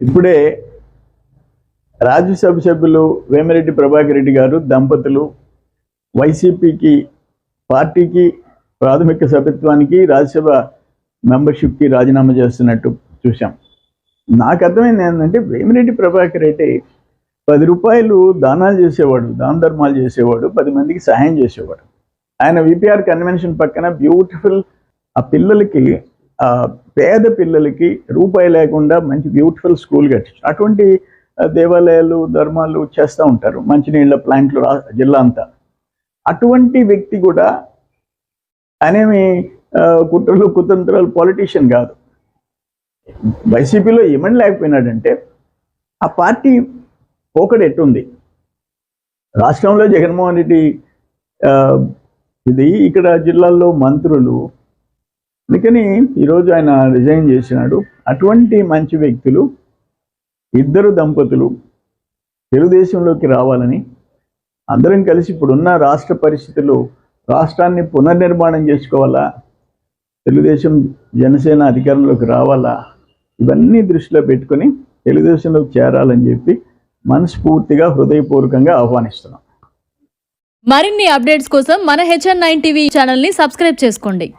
ఇప్పుడే రాజ్యసభ సభ్యులు వేమిరెడ్డి ప్రభాకర్ రెడ్డి గారు దంపతులు వైసీపీకి పార్టీకి ప్రాథమిక సభ్యత్వానికి రాజ్యసభ మెంబర్షిప్కి రాజీనామా చేస్తున్నట్టు చూసాం. నాకు అర్థమైంది ఏంటంటే వేమిరెడ్డి ప్రభాకర్ రెడ్డి 10 రూపాయలు దానాలు చేసేవాడు, దాన ధర్మాలు చేసేవాడు, 10 మందికి సహాయం చేసేవాడు. ఆయన విపిఆర్ కన్వెన్షన్ పక్కన బ్యూటిఫుల్ ఆ పిల్లలకి పేద పిల్లలకి రూపాయి లేకుండా మంచి బ్యూటిఫుల్ స్కూల్ కట్టించారు. అటువంటి దేవాలయాలు ధర్మాలు చేస్తూ ఉంటారు, మంచినీళ్ళ ప్లాంట్లు జిల్లా అంతా. అటువంటి వ్యక్తి కూడా అనేమి కుట్రలు కుతంత్రాలు పొలిటీషియన్ కాదు. వైసీపీలో ఏమని లేకపోయినాడంటే ఆ పార్టీ పోకడు ఎట్టుంది. రాష్ట్రంలో జగన్మోహన్ రెడ్డి ఇది, ఇక్కడ జిల్లాల్లో మంత్రులు, అందుకని ఈరోజు ఆయన రిజైన్ చేసినాడు. అటువంటి మంచి వ్యక్తులు ఇద్దరు దంపతులు తెలుగుదేశంలోకి రావాలని అందరం కలిసి ఇప్పుడున్న రాష్ట్ర పరిస్థితులు రాష్ట్రాన్ని పునర్నిర్మాణం చేసుకోవాలా, తెలుగుదేశం జనసేన అధికారంలోకి రావాలా, ఇవన్నీ దృష్టిలో పెట్టుకొని తెలుగుదేశంలోకి చేరాలని చెప్పి మనస్ఫూర్తిగా హృదయపూర్వకంగా ఆహ్వానిస్తున్నాం. మరిన్ని అప్డేట్స్ కోసం మన HN9 టీవీ ఛానల్ని సబ్స్క్రైబ్ చేసుకోండి.